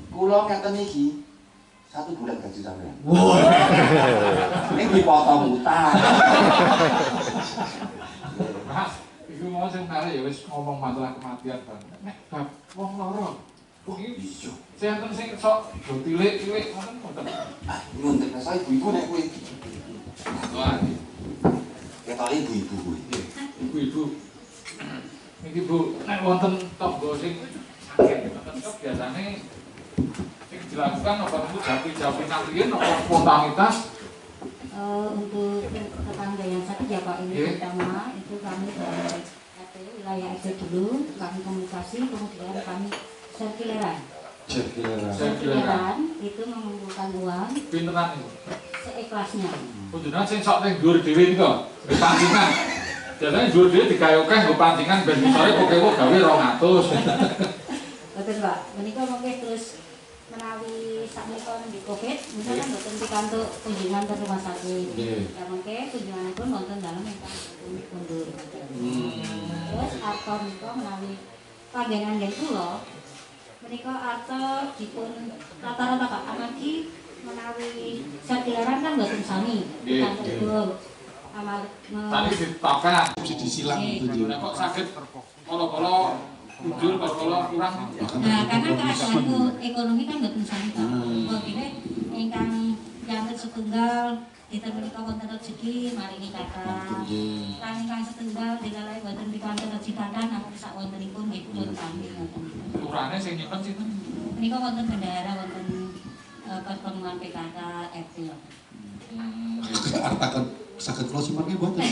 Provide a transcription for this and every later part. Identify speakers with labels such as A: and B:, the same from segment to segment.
A: Kula ngeten iki 1 bulan gaji sampean. Ini dipotong utang.
B: Mas, iku mau sing tarik ya wis ngomong masalah kematian kan. Nek bab wong loro. Kok iki sinten sing sok do tilik-tilik ngoten.
A: Ah, nguntek saya ibu-ibu nek kuwi.
B: Wah,
A: Ketok ibu-ibu kuwi.
B: ibu-ibu. Niki Bu, nek wonten tangga sing sakit ngoten kok biasane sing dilakukan apa niku japi-japi nantian apa spontanitas?
C: Untuk tetangga yang sakit ya Pak, ini pertama itu kami dari RT wilayah RT dulu, kami komunikasi, kemudian kami sirkuleran. Sirkuleran itu mengumpulkan uang.
B: Pinteran itu?
C: Seikhlasnya.
B: Kunjungan sing sok ning dhuwur dhewe niku, di pancingan. Biasanya dhuwur dhewe digawe akeh nggo pancingan ben misale pokoke gawe 200.
C: Betul Pak, menika mungkin terus menawi sakmenika di Covid, misalkan mboten pikantuk kunjungan ke rumah sakit. Ya mungkin kunjunganipun wonten dalem ingkang mundur. Terus arta menika menawi panggenan nggih kula menika arta dipun rata-rata Pak amargi menawi sirkuleran kan mboten sami. Kantor amal
B: Tadi ditapkan
D: disilang itu
B: Nah, kok sakit kolo-kolo mundur kolo-kolo kurang.
C: Nah, karena keadaan ekonomi kan mboten sami Pak. Mungkin ingkang nyambut setunggal kita menika wonten rezeki maringi kathah. Lan ingkang setunggal dinalai wonten pikantuk rezeki kathah namung sak wontenipun nggih pun kami ngoten.
B: Lurahne sing nyimpen sinten?
C: Menika wonten bendahara wonten pertemuan PKK RT.
D: Artakan saged kula simpen mboten.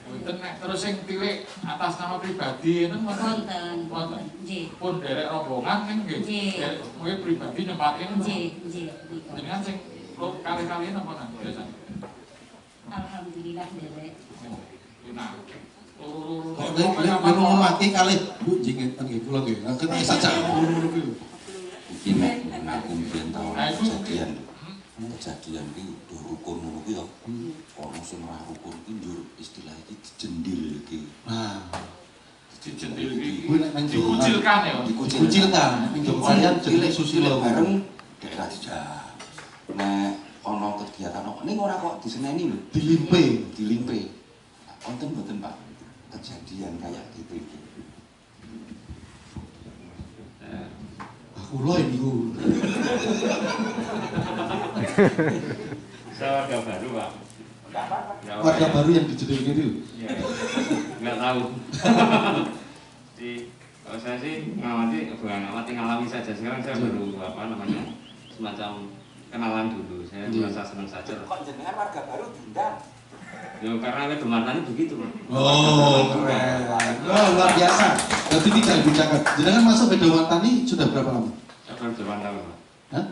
B: Wonten nek terus sing tilik atas nama pribadi enten
C: Wonten.
B: Wonten.
C: Nggih.
B: Pun derek rombongan ning nggih.
C: Nggih.
B: Kuwi pribadi nyempatin.
C: Nggih.
B: Jenengan sing kali-kali napa nang biasane?
C: Alhamdulillah derek.
B: Nah, luru-luru
D: Kok nek mati kalih Bu jenengan nggih kula nggih. Kena saja luru-luru kuwi.
A: Iki nek aku mbiyen tau kejadian iki do rukun ngono kuwi ya. Ono sing ora rukun iki njur istilah iki dijendil iki.
D: Nah,
B: dijendil iki.
D: kuwi nek nang
B: Dikucilkan ya.
D: dikucilkan. Ning kalian jeneng susila
A: bareng daerah dijah. Nek ono kegiatan kok ning ora kok diseneni lho, dilimpe. Wonten mboten Pak kejadian kayak gitu iki.
D: Aku loh niku.
E: Saya warga baru Pak.
D: Warga baru yang dijenengi itu.
E: Iya. Nggak tahu. Kalau saya sih bukan ngalami saja. Sekarang saya baru semacam kenalan dulu. Saya merasa senang saja.
A: Kok jenengan warga baru diundang?
E: Ya karena kedemanannya begitu Pak.
D: Oh, keren. Oh, luar biasa. Berarti tidak dibincangkan. Jenengan masuk ke Dewan Tani sudah berapa lama?
E: Saya baru 8 tahun Pak.
D: Hah?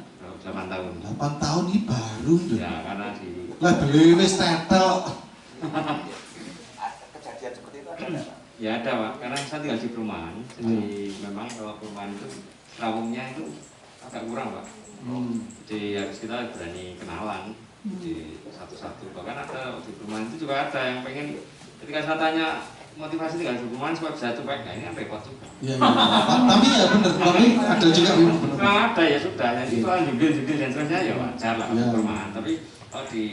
E: 8 tahun.
D: 8 tahun ini baru tuh.
E: Ya karena di
D: Lah beli wis tetel.
A: Kejadian seperti itu ada enggak Pak?
E: ya ada Pak. Karena saya tinggal di perumahan. Jadi memang kalau perumahan itu rawungnya itu agak kurang Pak. Jadi harus kita berani kenalan di satu-satu. Bahkan ada di perumahan itu juga ada yang pengen ketika saya tanya motivasi tinggal di perumahan supaya bisa cuek, nah ini kan repot juga.
D: Iya. Tapi ya benar, tapi ada juga yang benar.
E: Kalau ada ya sudah, jadi soal judul dan seterusnya ya wajar lah
D: Ya.
E: perumahan. Tapi kalau di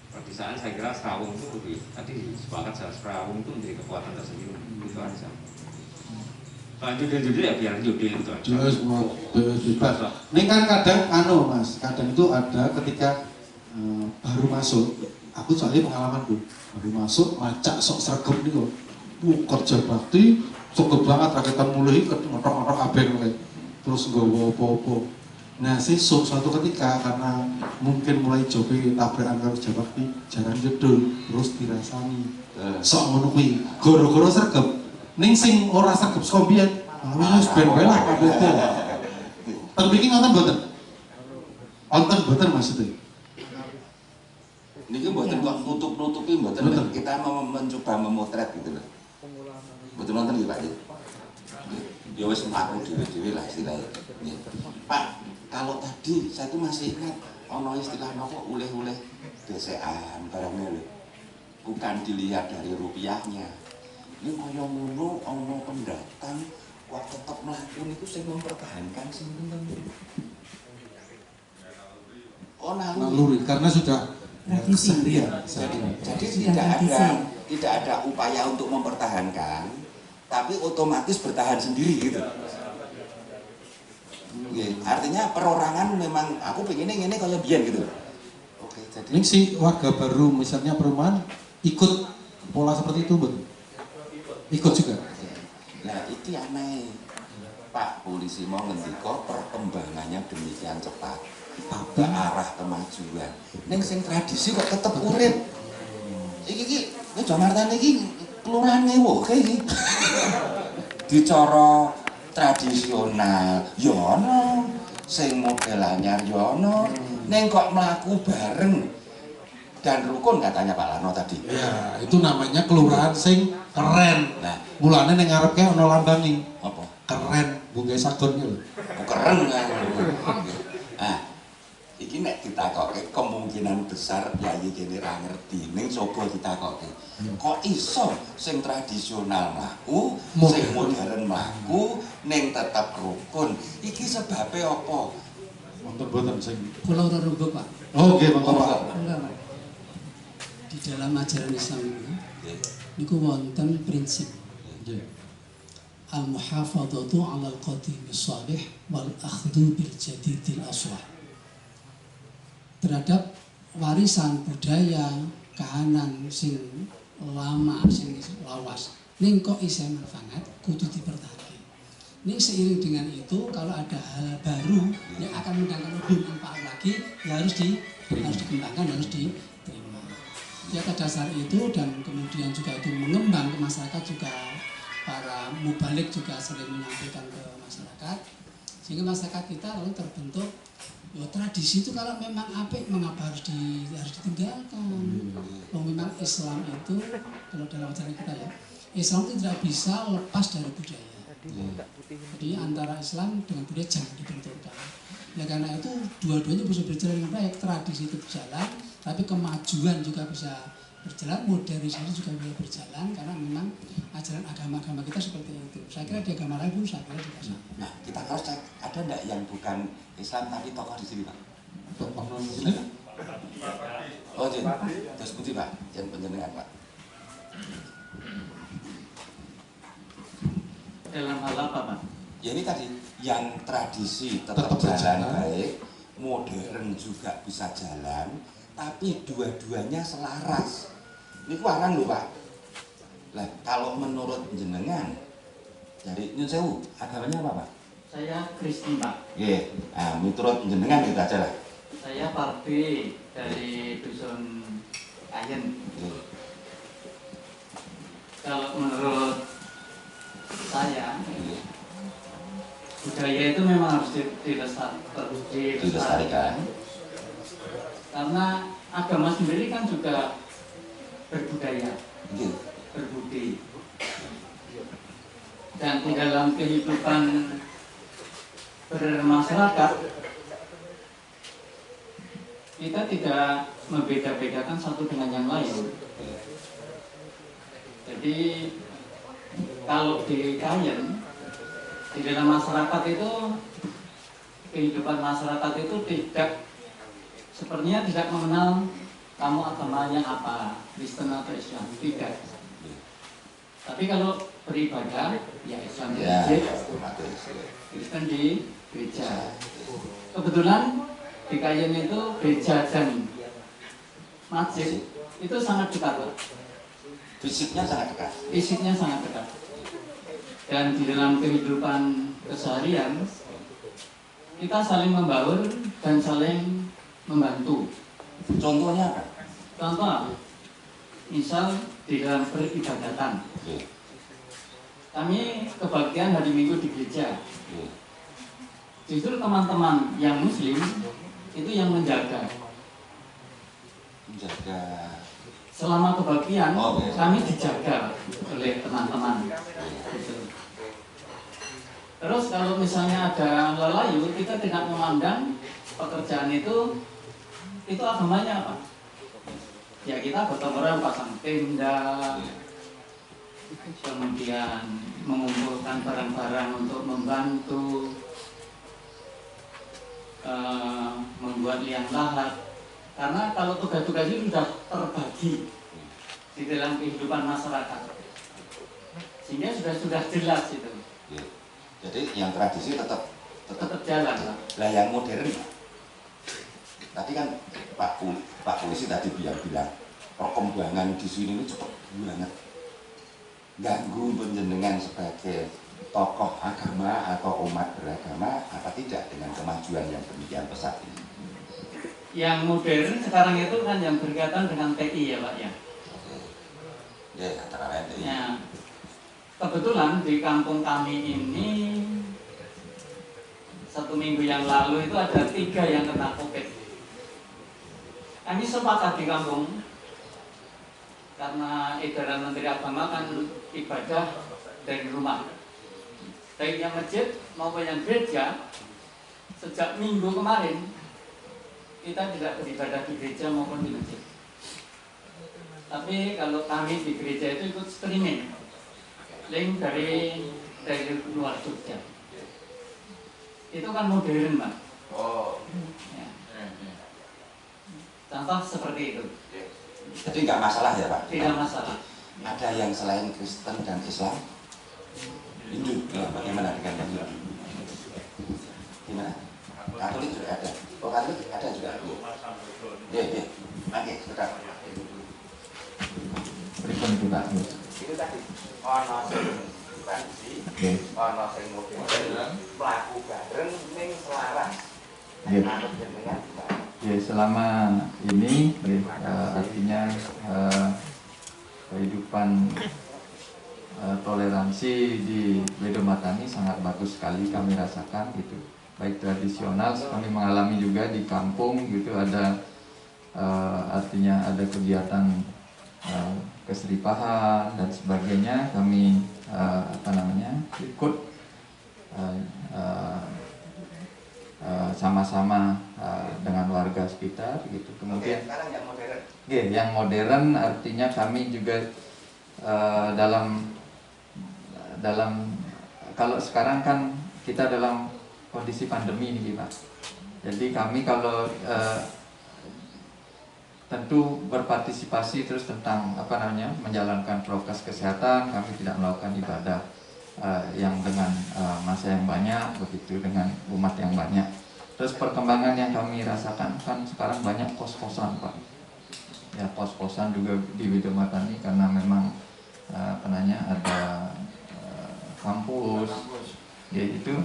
E: pedesaan saya kira serawung itu lebih tadi sepakat serawung itu menjadi kekuatan tersendiri itu aja. Soal judul ya biar judul itu aja.
D: Jelas bebas. Ini kan kadang Mas, kadang itu ada ketika baru masuk. Aku soalnya pengalamanku baru masuk macak sok seragam nih kok. Kerja bakti cukup banget rakyatan mulai ngetok-ngetok abeng terus nggak bawa apa-apa. Nah suatu ketika karena mungkin mulai jopi tabrakan karo kerja bakti jarang jedul terus dirasani sok ngono kuwi goro-goro seragam ning sing ora seragam skombian wis ben wae lah apa-apa. Terbikin nonton mboten? Nonton mboten maksudnya?
A: Niki mboten kok nutup-nutupi mboten. Kita mau mencoba memotret gitu loh. Mboten nonton nggih Pak. Ya wis aku dhewe-dhewe lah istilahnya. Pak, kalau tadi saya tuh masih ingat ono istilah apa uleh-uleh desekan barangnya lho. Bukan dilihat dari rupiahnya, Ini kaya ngono ana pendatang kok tetep mlaku niku sing mempertahankan sinten. Oh
D: naluri karena sudah
F: tradisi.
A: Jadi tidak ada upaya untuk mempertahankan, tapi otomatis bertahan sendiri gitu. Artinya perorangan memang aku pengennya ini kayak biyen gitu. Oke, jadi
D: ini si warga baru misalnya perumahan ikut pola seperti itu betul? Ikut juga.
A: Nah itu aneh. Pak polisi mau ngendika perkembangannya demikian cepat ke arah kemajuan. Neng sing tradisi kok tetep urip. Iki Jakarta iki kelurahan ngewoke iki. Dicara tradisional ya ana, sing model anyar ya ana, ning kok mlaku bareng dan rukun katanya Pak Larno tadi.
D: Ya, itu namanya kelurahan sing keren.
A: Nah,
D: mulane ning ngarepe ana lambange.
A: apa?
D: Keren, bunga sagonnya lho.
A: Keren kan. Nah, iki nek ditakoke kemungkinan besar yayi kene ra ngerti, ning coba ditakoke. Kok iso sing tradisional mlaku, sing modern mlaku, ning tetep rukun. Iki sebabe apa?
D: Wonten boten sing
F: Kula ora rembug, Pak.
D: Oh, nggih, monggo Pak.
F: Enggak, Pak. Di dalam ajaran Islam ini niku wonten prinsip al-muhafadzatu 'ala al-qadim as-salih wal akhdhu bil jadidil aslah. Terhadap warisan budaya kahanan sing lama sing lawas ning kok isih manfaat kudu dipertahankan. Ning seiring dengan itu kalau ada hal baru yang akan mendatangkan lebih manfaat lagi ya harus dikembangkan, harus diterima. Di atas dasar itu dan kemudian juga itu mengembang ke masyarakat juga para mubalik juga sering menyampaikan ke masyarakat sehingga masyarakat kita lalu terbentuk ya, tradisi itu kalau memang apik mengapa harus ditinggalkan. Memang Islam itu kalau dalam ajaran kita ya Islam itu tidak bisa lepas dari budaya. Jadi antara Islam dengan budaya jangan dibenturkan. Ya karena itu dua-duanya bisa berjalan dengan baik. Tradisi itu berjalan, tapi kemajuan juga bisa berjalan, modernisasi juga bisa berjalan karena memang ajaran agama-agama kita seperti itu. Saya kira di agama lain pun saya kira juga sama.
A: Nah, kita harus cek ada enggak yang bukan Islam tapi tokoh di sini, Pak?
D: tokoh muslim.
A: Oh, Jen. Terus putih, Pak. Jen penjenengan, Pak.
E: Dalam hal apa, Pak?
A: Ya ini tadi yang tradisi tetap
D: Tetap
A: jalan
D: berjalan.
A: baik, modern juga bisa jalan, tapi dua-duanya selaras. Ini kuaran loh Pak. Lah kalau menurut jenengan dari Nyun Sewu agamanya apa Pak?
G: Saya Kristen, Pak.
A: Iya, nah menurut jenengan itu aja lah.
G: Saya Parti dari Dusun Kayen.
A: Iya.
G: Kalau menurut saya,
A: Iya.
G: budaya itu memang harus
A: Dilestarikan.
G: Karena agama sendiri kan juga berbudaya,
A: Iya.
G: berbudi. Dan di dalam kehidupan bermasyarakat, kita tidak membeda-bedakan satu dengan yang lain. Jadi kalau di Kayen, di dalam masyarakat itu, kehidupan masyarakat itu tidak, sepertinya tidak mengenal kamu agamanya apa, Kristen atau Islam, tidak. Tapi kalau beribadah, ya Islam di
A: Ya,
G: masjid,
A: otomatis.
G: Kristen di gereja. Kebetulan di Kayen itu gereja dan masjid itu sangat dekat, Pak.
A: Fisiknya sangat dekat.
G: Fisiknya sangat dekat. Dan di dalam kehidupan keseharian kita saling membaur dan saling membantu.
A: Contohnya apa?
G: Contoh, misal di dalam peribadatan,
A: Iya.
G: kami kebagian hari Minggu di gereja.
A: Iya.
G: Justru teman-teman yang Muslim itu yang menjaga.
A: Menjaga.
G: Selama kebagian
A: Oh, iya.
G: kami dijaga oleh teman-teman. Gitu. Terus kalau misalnya ada lelayu, kita tidak memandang pekerjaan itu agamanya apa. Ya kita gotong royong pasang tenda, kemudian mengumpulkan barang-barang untuk membantu membuat liang lahat. Karena kalau tugas-tugas itu sudah terbagi di dalam kehidupan masyarakat, sehingga sudah jelas itu.
A: Ya. Jadi yang tradisi tetap
G: jalan.
A: Lah yang modern, tadi kan Pak Polisi tadi bilang perkembangan di sini ini cepat banget, ganggu penjenengan sebagai tokoh agama atau umat beragama apa tidak dengan kemajuan yang demikian pesat ini?
G: Yang modern sekarang itu kan yang berkaitan dengan TI ya Pak ya.
A: Ya antara lain TI.
G: Ya, kebetulan di kampung kami ini 1 minggu yang lalu itu ada 3 yang kena COVID. Kami sepakat di kampung karena edaran Menteri Agama kan ibadah dari rumah. Baik yang masjid maupun yang gereja, sejak minggu kemarin kita tidak beribadah di gereja maupun di masjid. Tapi kalau kami di gereja itu ikut streaming, link dari luar Jogja. Itu kan modern, Pak.
A: Oh.
G: Ya. Contoh seperti itu.
A: Jadi nggak masalah ya Pak?
G: Tidak masalah.
A: Ada yang selain Kristen dan Islam? Hindu, bagaimana dengan yang Hindu? Gimana? Katolik juga ada. Oh Katolik ada juga. Iya. Oke, sudah.
H: Pripun itu Pak?
A: Itu tadi. Ono sing tradisi, ono sing modern, mlaku bareng ning selaras. Manut jenengan gimana?
H: Ya, selama ini artinya kehidupan toleransi di Wedomatani sangat bagus sekali kami rasakan gitu. Baik tradisional, kami mengalami juga di kampung gitu, ada artinya ada kegiatan keseripahan dan sebagainya, kami ikut sama-sama dengan warga sekitar gitu. Kemudian
A: sekarang yang modern.
H: Yang modern artinya kami juga dalam kalau sekarang kan kita dalam kondisi pandemi nih Pak. Jadi kami kalau tentu berpartisipasi terus tentang menjalankan prokes kesehatan, kami tidak melakukan ibadah yang dengan masa yang banyak begitu, dengan umat yang banyak. Terus perkembangan yang kami rasakan kan sekarang banyak kos-kosan Pak. Ya, kos-kosan juga di Wedomatani karena memang ada kampus, ya itu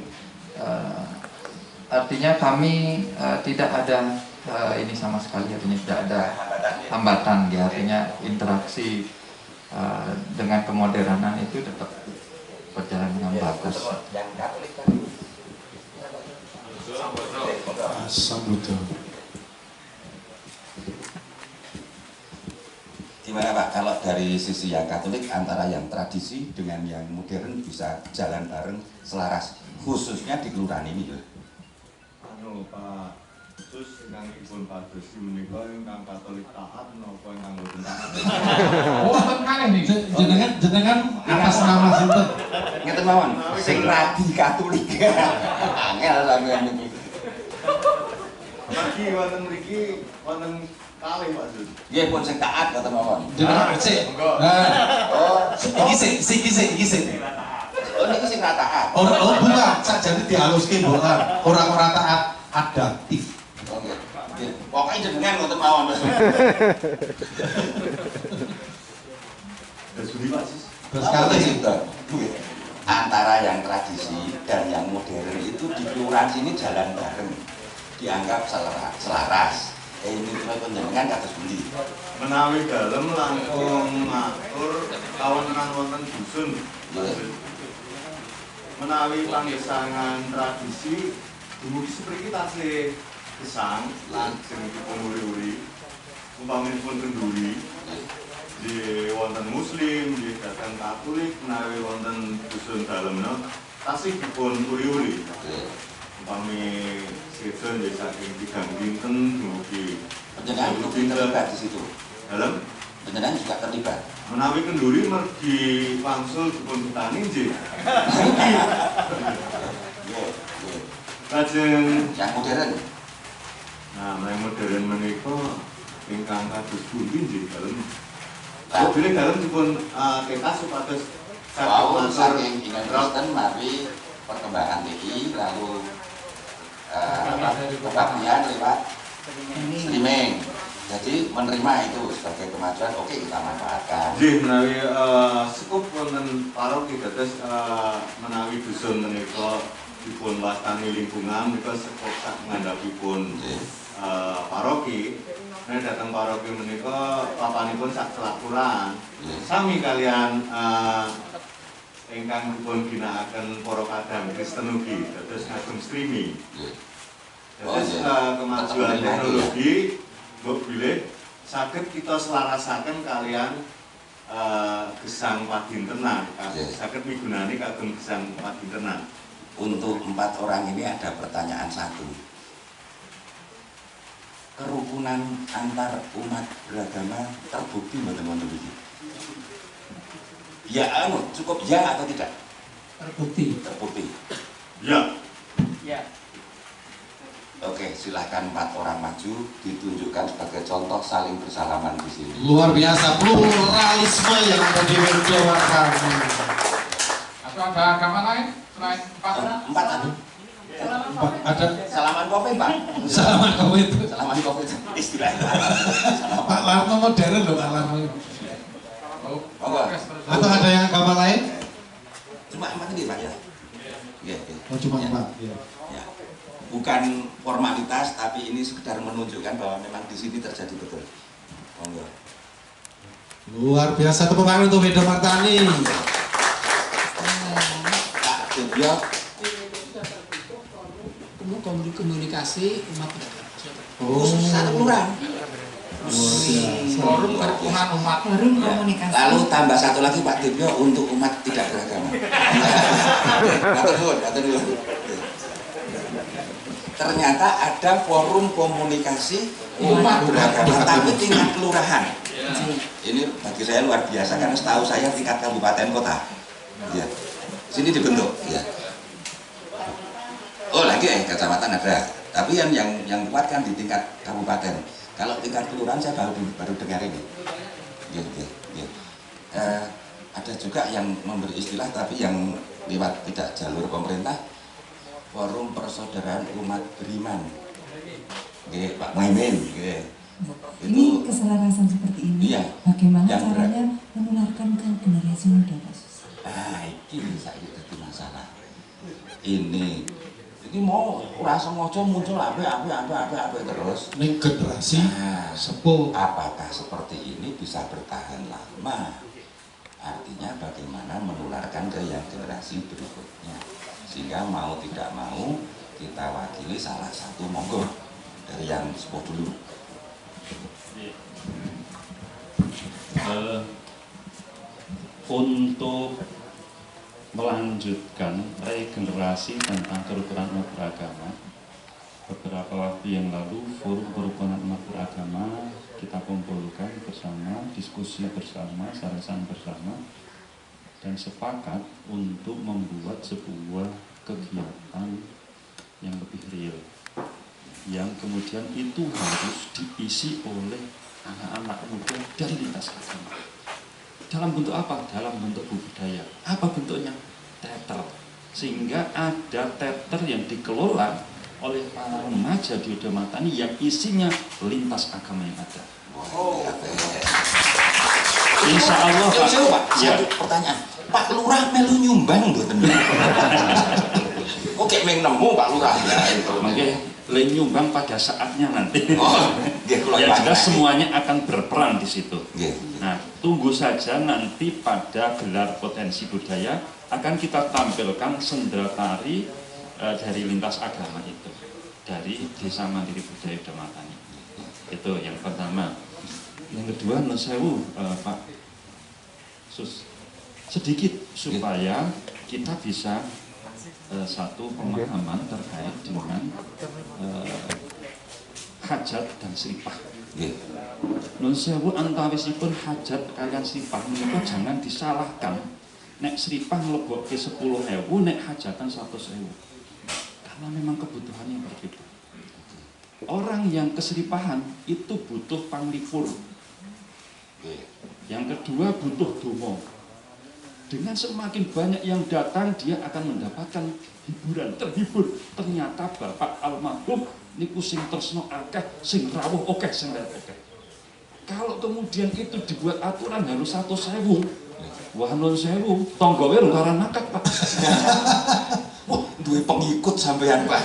H: artinya kami tidak ada ini sama sekali, artinya tidak ada hambatan, ya artinya interaksi dengan kemodernan itu tetap berjalan dengan bagus.
A: Yang Katolik tadi.
D: Sambudo.
A: Gimana Pak, kalau dari sisi yang Katolik antara yang tradisi dengan yang modern bisa jalan bareng selaras, khususnya di kelurahan ini ya?
I: Pak, terus yang pun padosi menika ingkang Katolik taat napa ingkang boten taat?
B: Oh, tenan nih.
D: Jenengan atas nama sinten?
A: Ngeten mawon, sing radi Katolik. Angel sampeyan niki.
I: Lagi wonten mriki wonten kalih Pak Sus.
A: Nggih pun sing taat kata mawon.
D: Jenengan sik. Oh, iki sik.
A: Oh niki sing ra taat.
D: Oh bukan, sakjane dihaluske mboten. Ora taat adaptif.
A: Oh nggih. Nggih. Pokoke jenengan ngoten mawon.
I: Desuri Pak Sus.
D: Terus kali sih.
A: Antara yang tradisi dan yang modern itu di kelurahan sini jalan bareng, dianggap selaras. Ini penjenengan kados pundi?
I: Menawi dalem langkung matur kawenangan wonten dusun. Menawi panggesangan tradisi dumugi sepriki tasih gesang lajeng dipun-uri-uri. Umpaminipun kenduri di wonten muslim, di datang Katolik, menawi wonten dusun dalemna tasih dipun uri-uri. Umpami sedon nggih saking 3 dinten dumugi
A: Penjenengan juga terlibat di situ.
I: dalam
A: Penjenengan juga terlibat.
I: menawi kenduri mergi wangsul dipun petani nggih. Lajeng
A: yang modern.
I: nah, yang modern menika ingkang kados pundi nggih dalem.
A: Nah.
I: Mobilnya dalem dipun tetas supados
A: Wow, saking ingin Kristen mari perkembangan TI lalu kebaktian lewat streaming. Jadi menerima itu sebagai kemajuan, oke kita manfaatkan.
I: nggih menawi skup wonten paroki dados menawi dusun menika dipun wastani lingkungan menika skup sak ngandhapipun paroki. Nah, datang paroki menika papanipun sak selakuran. Sami kalian ingkang dipun ginakaken para kadang Kristen ugi dados ngagem streaming. Dados kemajuan teknologi mbok bilih saged kita selarasaken kalian gesang padintenan, saged migunani kagem gesang padintenan.
A: Untuk 4 orang ini ada pertanyaan satu. Kerukunan antar umat beragama terbukti teman-teman ini. Ya, cukup ya atau tidak?
F: Terbukti.
A: Terbukti.
I: Ya.
G: Ya.
A: Oke, silahkan 4 orang maju ditunjukkan sebagai contoh saling bersalaman di sini.
D: Luar biasa pluralisme yang ada di Wirjowarkami.
B: Atau ada agama lain selain 4?
A: 4 ada.
D: Ada
A: Salaman COVID, Pak.
D: salaman COVID.
A: Salaman COVID istilahnya.
D: Pak Larno modern loh Pak Larno. Atau ada yang agama lain?
A: Cuma 4 ini, Pak ya. Iya, iya.
D: Oh cuma
A: Ya.
D: 4. Ya.
A: Ya. Bukan formalitas, tapi ini sekedar menunjukkan bahwa memang di sini terjadi betul. Monggo.
D: Luar biasa, tepuk tangan untuk Weda Martani.
A: Pak Debyo,
F: Komunikasi umat beragama.
A: khusus satu kelurahan.
B: Forum kerukunan umat.
C: Forum komunikasi.
A: Lalu tambah satu lagi Pak Debyo untuk umat tidak beragama. Matur nuwun. Ternyata ada forum komunikasi umat beragama tapi tingkat kelurahan. Ini bagi saya luar biasa karena setahu saya tingkat kabupaten kota. Ya. Sini dibentuk. Ya. Oh lagi kecamatan ada. Tapi yang kuat kan di tingkat kabupaten. Kalau tingkat kelurahan saya baru dengar ini. Ya, ya, ya. Ada juga yang memberi istilah tapi yang lewat tidak jalur pemerintah. Forum Persaudaraan Umat Beriman. Oke, Pak Muhaimin.
J: Ini keselarasan seperti ini,
A: iya,
J: bagaimana
A: yang
J: caranya menularkan ke generasi muda, Pak?
A: Ini saya jadi masalah. Ini mau rasa ngoco muncul apa terus.
D: Ini generasi sepuh.
A: Apakah seperti ini bisa bertahan lama? Artinya bagaimana menularkan ke yang generasi berikutnya. Sehingga mau tidak mau kita wakili salah satu, monggo dari yang sepuh dulu.
K: Untuk melanjutkan regenerasi tentang kerukunan umat beragama, beberapa waktu yang lalu forum kerukunan umat beragama kita kumpulkan bersama, diskusi bersama, sarasan bersama, dan sepakat untuk membuat sebuah kegiatan yang lebih real, yang kemudian itu harus diisi oleh anak-anak muda dari lintas agama. Dalam bentuk apa? Dalam bentuk budaya. Apa bentuknya? Teater. Sehingga ada teater yang dikelola oleh para remaja di Weda Martani yang isinya lintas agama yang ada. Insya Allah Pak.
A: Ya. Satu pertanyaan, Pak Lurah melu nyumbang mboten? Kok kayak nemu Pak Lurah ya itu.
K: Makanya nyumbang pada saatnya nanti.
A: Oh,
K: ya jelas semuanya akan berperan di situ. Nah, tunggu saja nanti pada gelar potensi budaya akan kita tampilkan sendera tari dari lintas agama itu, dari Desa Mandiri Budaya Weda Martani. Itu yang pertama. Yang kedua, nusewu Pak Sus, sedikit supaya kita bisa satu pemahaman terkait dengan hajat dan seripah.
A: Nggih.
K: Nun sewu antawisipun hajat kalian sripah menika jangan disalahkan. Nek sripah nglebokke 10.000, nek hajatan 100.000. Karena memang kebutuhannya berbeda. Orang yang kesripahan itu butuh panglipur. Yang kedua butuh donga. Dengan semakin banyak yang datang, dia akan mendapatkan hiburan, terhibur. Ternyata Bapak almarhum niku sing tresno akeh, sing rawuh akeh, sing akeh. Kalau kemudian itu dibuat aturan harus 100.000, wah nun sewu, tonggowe luaran akeh Pak.
A: Wah, duwe pengikut sampean Pak.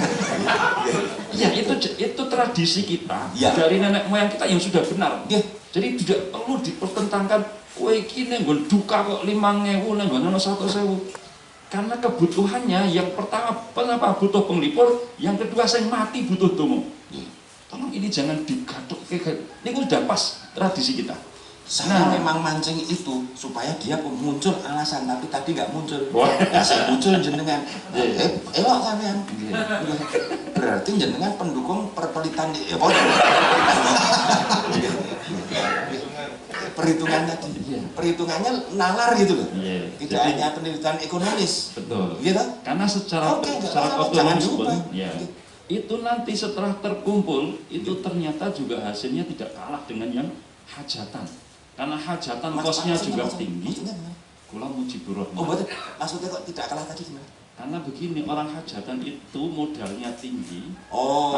K: Ya itu tradisi kita
A: ya.
K: Dari nenek moyang kita yang sudah benar.
A: Ya.
K: Jadi tidak perlu dipertentangkan. Kowe iki ning nggon duka kok 5.000 ning nggon 100.000. Karena kebutuhannya yang pertama kenapa butuh penglipur, yang kedua saya mati butuh donga. Tolong ini jangan digathuk kayak ini udah pas tradisi kita.
A: Saya memang mancing itu supaya dia muncul alasan, tapi tadi nggak muncul. Ya, saya muncul jenengan. Elok sampean. Berarti jenengan pendukung perpelitan perhitungan tadi. Perhitungannya nalar gitu loh. Tidak hanya penelitian ekonomis.
K: Betul.
A: Gitu?
K: Karena secara otomatis pun ya. Itu nanti setelah terkumpul itu ternyata juga hasilnya tidak kalah dengan yang hajatan. Karena hajatan kosnya juga tinggi. Kula mujibur rahman.
A: Oh, betul. Maksudnya kok tidak kalah tadi gimana?
K: Karena begini, orang hajatan itu modalnya tinggi.
A: Oh.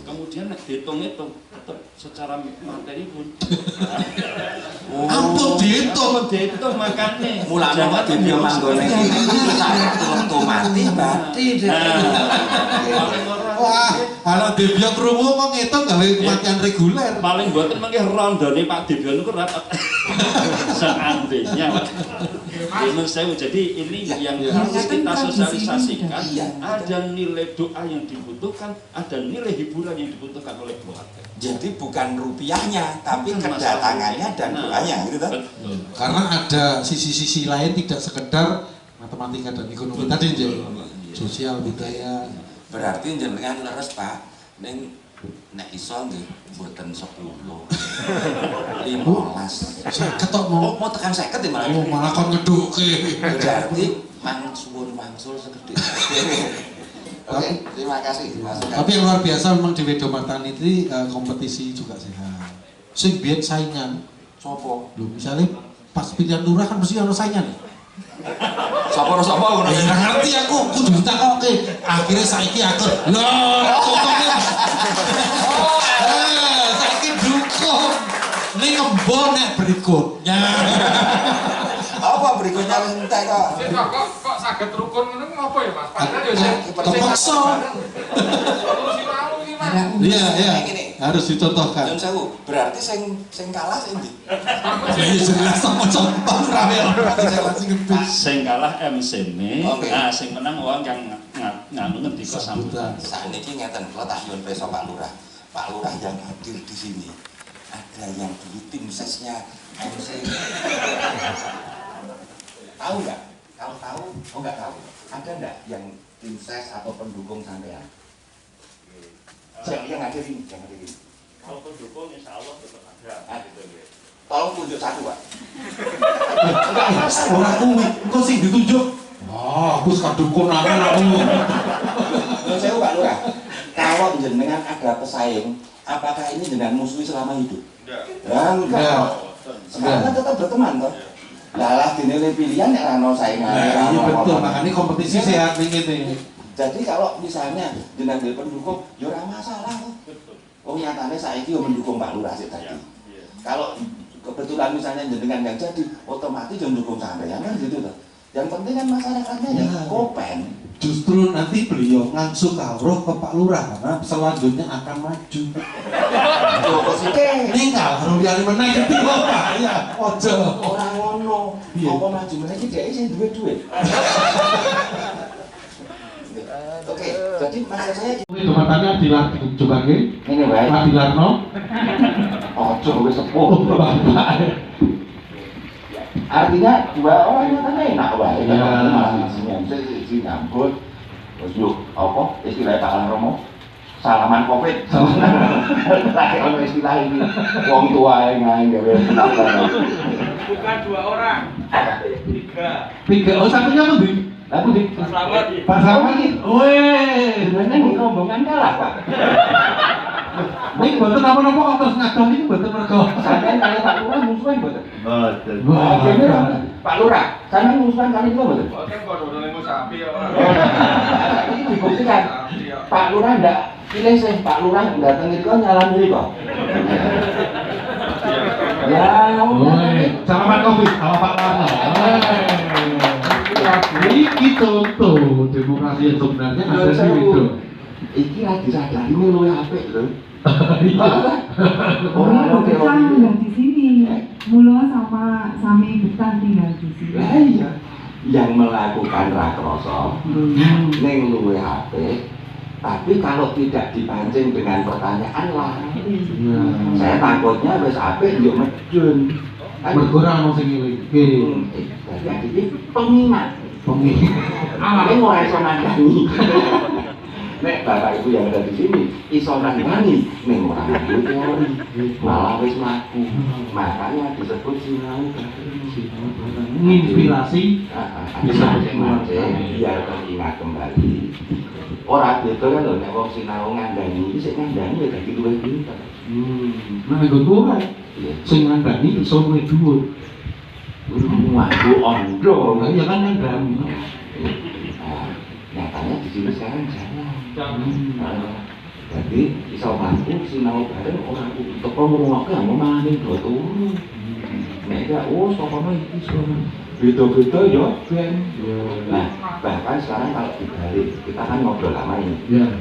K: Kemudian dihitung-hitung tetap secara materi pun.
D: Ampun
K: dihitung makanya.
A: Mulane kok dibio manggone iki mati mati.
D: Wah, kalau Debyo krungu kok ngitung gawe kematian reguler.
K: Paling mboten mengke rondone Pak Debyo niku rapat. Seandainya Pak. Jadi ini yang harus kita sosialisasikan. Ada nilai doa yang dibutuhkan, ada nilai hiburan yang dibutuhkan oleh keluarga.
A: Jadi bukan rupiahnya, tapi kedatangannya dan doanya, gitu kan?
D: Karena ada sisi-sisi lain tidak sekedar matematika dan ekonomi tadi, sosial budaya.
A: Berarti jenengan leres Pak, ning nek iso nggih mboten 10. 15.
D: 50 tok mau
A: tekan 50 ya malah.
D: Oh, malah kon ngeduke.
A: Berarti mangsul segede. Oke, terima kasih.
D: Tapi yang luar biasa memang di Wedomatan itu kompetisi juga sehat. Sing biyen saingan.
A: Sopo?
D: Lho misalnya pas pilihan lurah kan mesti ono saingan.
A: Sopo ngono.
D: Ya ngerti aku kudu ditakoke. Akhirnya saiki aku. Loh, saiki dukung. Ini ngembon nek berikutnya.
A: Apa berikutnya wis entek kok.
B: Kok saged rukun ngono ngopo ya Mas? Padahal yo sing
D: terpaksa. Iya, harus dicontohkan.
A: Nyun sewu, berarti sing kalah sing ndi?
D: Ya jelas sama contoh rame orang
K: sing kalah MC-ne, nah sing menang wong yang nganu ngendika sambutan.
A: Sakniki ngeten, kula tak nyuwun besok Pak Lurah. Pak Lurah yang hadir di sini. Ada yang dulu tim sesnya MC. Tahu nggak? Kalau tahu, oh nggak tahu. Ada nggak yang tim ses atau pendukung sampean? Yang hadirin, yang hadirin.
K: Kalau pendukung insya Allah tetap ada.
A: Tolong tunjuk satu Pak.
D: Orang kuwi, kok sing ditunjuk? Oh, aku suka dukung aku.
A: Saya Pak Lurah, kalau jenengan ada pesaing, apakah ini dengan musuhi selama hidup? Enggak. Sekarang tetap berteman toh. Lah dinilai pilihan ya rano saingan.
D: Iya betul, makanya kompetisi sehat ini.
A: Jadi kalau misalnya jenengan pendukung, ya ora masalah kok. Oh nyatanya saiki yo mendukung Pak Lurah sik tadi. Kalau kebetulan misalnya jenengan yang jadi, otomatis yo mendukung sampeyan kan gitu toh. Yang penting kan masyarakatnya ya kopen.
D: Justru nanti beliau ngangsu kawruh ke Pak Lurah karena selanjutnya akan maju. Ini kawruh yang menang itu Pak ya. Ojo.
A: Orang ngono. Apa maju meneh iki dhek sing duwe duit. Oke, jadi maksud saya
D: Jembatannya Dilar juga nggih.
A: ini baik.
D: Pak Dilarno.
A: Ojo wis sepuh. Artinya dua orang nyatanya enak wae. Malah sini nyambut. Terus yuk, apa istilah Pak Romo? salaman covid. Lagi ono istilah ini wong tua yang gawe kenalan.
L: Bukan 2 orang.
D: 3. Oh, satunya apa, Bi?
A: Aku di
L: Pak Slamet.
D: Pak Slamet iki. Weh,
A: sebenarnya ini rombongan kalah, Pak.
D: Ini boten apa-apa kok terus ngadon iki boten mergo.
A: Sampeyan kali Pak Lurah musuhan boten?
I: Boten.
A: Pak Lurah, sampeyan musuhan kali kula boten?
L: Boten kok dodol ilmu sapi ya, Pak.
A: Ini dibuktikan. Pak Lurah ndak pilih sih, Pak Lurah datang itu nyalan diri kok. Ya,
D: salaman Covid sama Pak Warno. Iki contoh demokrasi yang sebenarnya ada di itu.
A: Iki lagi sadar ini luwe apik lho.
J: Orang betah tinggal di sini. Mula sama Sami betah tinggal di sini.
A: Lah iya, yang melakukan rakroso ning luwe apik. Tapi kalau tidak dipancing dengan pertanyaan lari. Saya takutnya wis apik yo medun.
D: Berkurang sing iki.
A: Jadi pengingat. Ini mau iso nandani. Nek bapak ibu yang ada di sini iso nandani, nek ora nganggo teori, malah wis mlaku. Makanya disebut sinau bareng.
D: Inspirasi
A: Bisa mancing biar teringat kembali. Ora beda kan lho nek wong sinau ngandani iki sik ngandani ya dadi luwih pinter.
D: Nah, nggo tuwa sing ngandani iso luwih dhuwur.
A: Waduh ondo.
D: Nah, iya kan ngandani.
A: Nyatanya di sini sekarang jangan. Jadi iso mampu sinau bareng ora kudu teko ngrungokke ngomongane do turu. Nek gak sokono iki sono. Beda-beda ya ben. Nah, bahkan sekarang kalau dibalik, kita kan ngobrol lama ini.
D: Iya.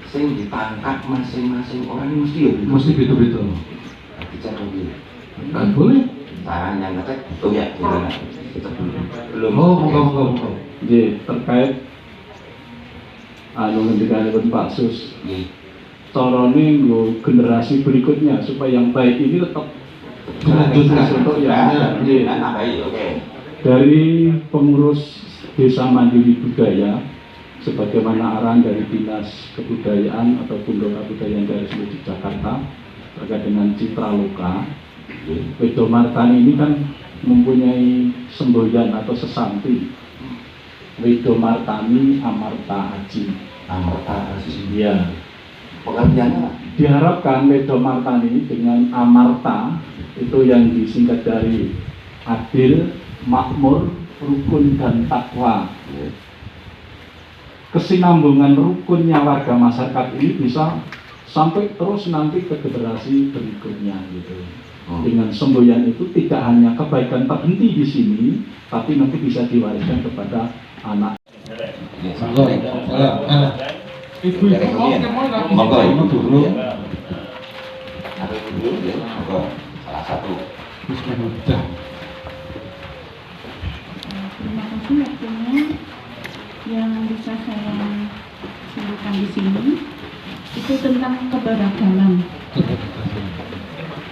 A: Sing ditangkap masing-masing orang ini mesti ya
D: Mesti beda-beda.
A: Bicara mobil.
D: Kan boleh.
A: Saran yang ngecek, oh ya, gimana? Belum.
D: Oh, moga-moga.
M: Nggih, terkait ngendikane Pak Sus. Carane nggo generasi berikutnya supaya yang baik ini tetap dilanjutkan untuk yang
A: oke.
M: Dari pengurus Desa Mandiri Budaya sebagaimana arahan dari Dinas Kebudayaan atau Lembaga Kebudayaan dari seluruh Jakarta terkait dengan Citra Loka. Wedo Martani ini kan mempunyai semboyan atau sesanti. Wedo Martani Amarta Aji.
A: Amarta Aji.
M: Iya.
A: Pengertiannya
M: diharapkan Wedo Martani dengan Amarta itu yang disingkat dari adil, makmur, rukun dan takwa. Kesinambungan rukunnya warga masyarakat ini bisa sampai terus nanti ke generasi berikutnya gitu. Dengan semboyan itu tidak hanya kebaikan terhenti di sini, tapi nanti bisa diwariskan kepada anak.
B: Ibu
A: monggo ibu dulu. Ada dulu ya, monggo salah satu.
J: Terima kasih waktunya yang bisa saya sampaikan di sini itu tentang keberagaman.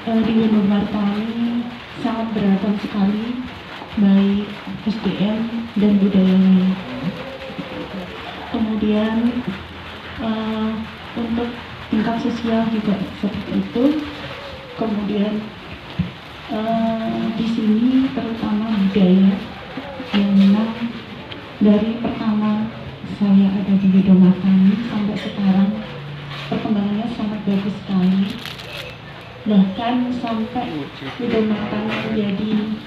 J: Di Gunung Martani sangat beragam sekali, baik SDM dan budayanya. Kemudian untuk tingkat sosial juga seperti itu. Kemudian di sini terutama budaya yang memang dari pertama saya ada di Gunung Martani sampai sekarang perkembangannya sangat bagus sekali. Bahkan sampai Gunung Martani menjadi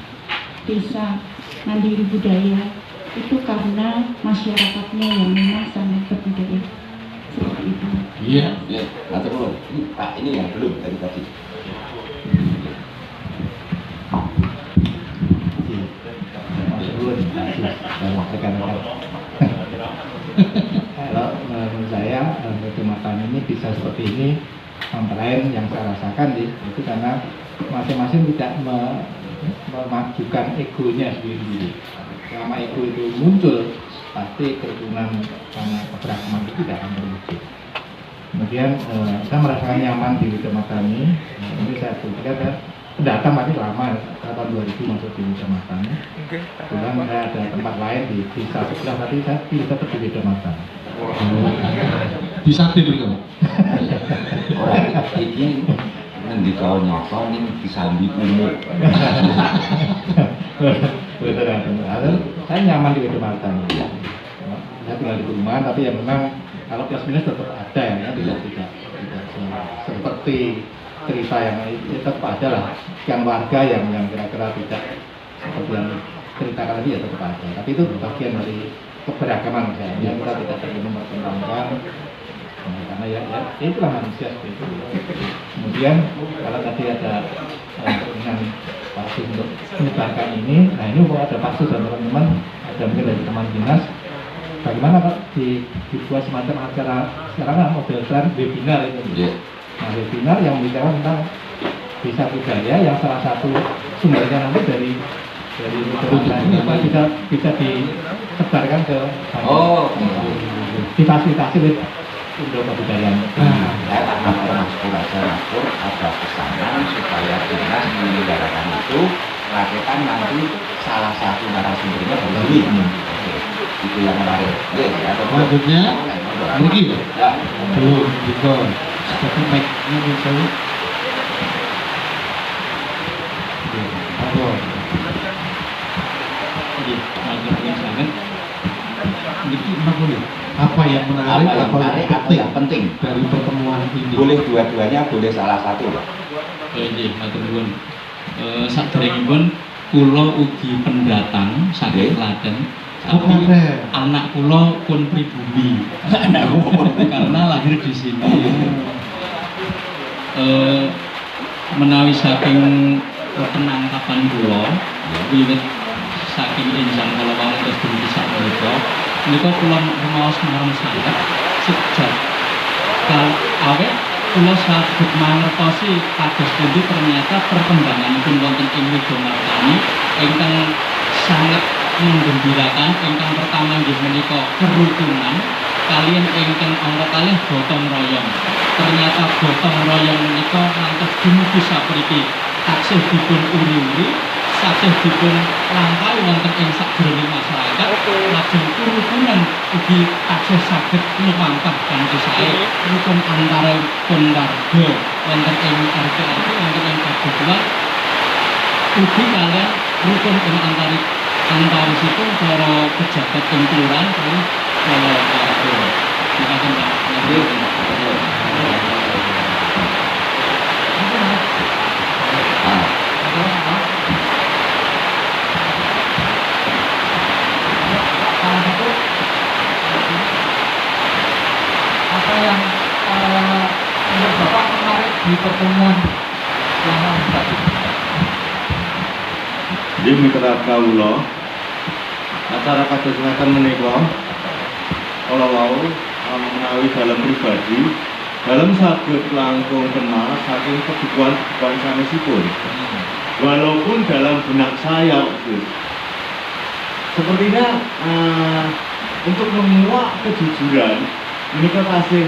J: desa mandiri budaya itu karena masyarakatnya yang memang sangat berbudaya seperti itu.
A: Iya, iya. Nanti dulu. Pak ini yang belum dari tadi.
N: Kalau menurut saya Kecamatan ini bisa seperti ini, antara lain yang saya rasakan itu karena masing-masing tidak memajukan egonya sendiri. Selama ego itu muncul, pasti kerukunan karena keberagaman itu tidak akan terwujud. Kemudian saya merasakan nyaman di Kecamatan ini saya berpikir pendatang masih lama, tahun 2000 masuk di Kecamatan. Kemudian saya ada tempat lain di desa sebelah, tapi saya pilih tetap di Kecamatan.
D: Disatir kok.
A: Ora iki ngendika nyata ning disambi umum.
N: Betul. Saya nyaman di kecamatan. Saya tinggal di perumahan, tapi ya memang kalau plus minus tetap ada ya, tidak seperti cerita yang tetap ada lah. Yang warga yang kira-kira tidak seperti yang ceritakan tadi ya tetap ada. Tapi itu bagian dari keberagaman misalnya, kita tidak perlu mempertentangkan. Karena ya itulah manusia seperti itu. Kemudian kalau tadi ada keinginan Pak untuk menyebarkan ini, nah ini kalau ada Pak dan teman-teman, ada mungkin dari teman dinas, bagaimana Pak dibuat semacam acara sekarang kan model tren webinar itu. Nah webinar yang bicara tentang desa budaya yang salah satu sumbernya nanti dari ini Pak bisa disebarkan ke difasilitasi oleh untuk kebudayaan.
A: Ya, termasuk aja ada pesanan supaya dinas menyelenggarakan itu rakyat nanti salah satu narasumbernya berdiri. Itu yang menarik.
D: Maksudnya ini belum gitu. Seperti mic-nya misalnya. Apa yang menarik, apa yang penting dari pertemuan ini?
A: Boleh dua-duanya, boleh salah satu, Pak.
O: Nggih, matur nuwun. Saderengipun kula ugi pendatang saking Klaten. Tapi anak kula pun pribumi. Karena lahir di sini. Menawi saking penangkapan kula, wiwit saking enjang kala wau terus dumugi sak menika. Menika kula rumaos marang sanget sejak awet kula saged mangertosi kados pundi ternyata perkembanganipun wonten ing Widomartani ingkang sangat menggembirakan. Ingkang pertama inggih menika kerukunan kaliyan ingkang angka kalih gotong royong. Ternyata gotong royong menika ngantos dumugi sapriki taksih dipun uri-uri, taksih dipun lampahi wonten ing sajroning masyarakat. Lajeng kerukunan ugi taksih saged lumampah kanthi sae rukun antaripun warga wonten ing RT wonten ing kabupaten ugi kaliyan rukun ing antawisipun para pejabat ing kelurahan kali para warga. Silakan Pak.
B: Apa yang menurut Bapak menarik di pertemuan yang tadi?
I: Jadi mitra kawula acara kados ngeten menika kala wau menawi dalam pribadi dalam saged langkung kenal saking kebutuhan sanesipun. Walaupun dalam benak saya sepertinya untuk menguak kejujuran ini kan kasih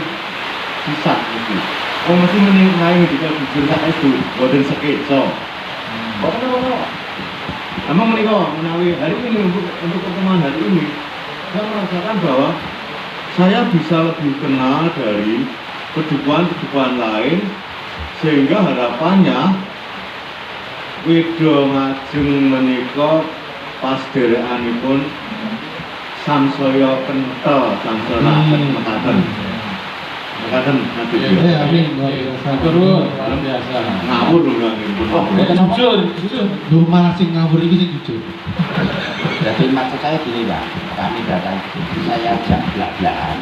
I: susah gitu. Oh mesti menilai ketika jujur tak itu, boten sketsa. Emang menikah menawi hari ini untuk pertemuan hari ini, saya merasakan bahwa saya bisa lebih kenal dari kehidupan lain, sehingga harapannya Wido ngajeng menika pas derekanipun samsaya kentel samsaya mekaten. Mekaten nanti.
D: Amin. Turun luar biasa.
I: Ngawur lho nggih.
D: Jujur. Lu malah sing ngawur iki sing jujur.
A: Jadi maksud saya gini Pak, kami datang saya ajak belak-belakan.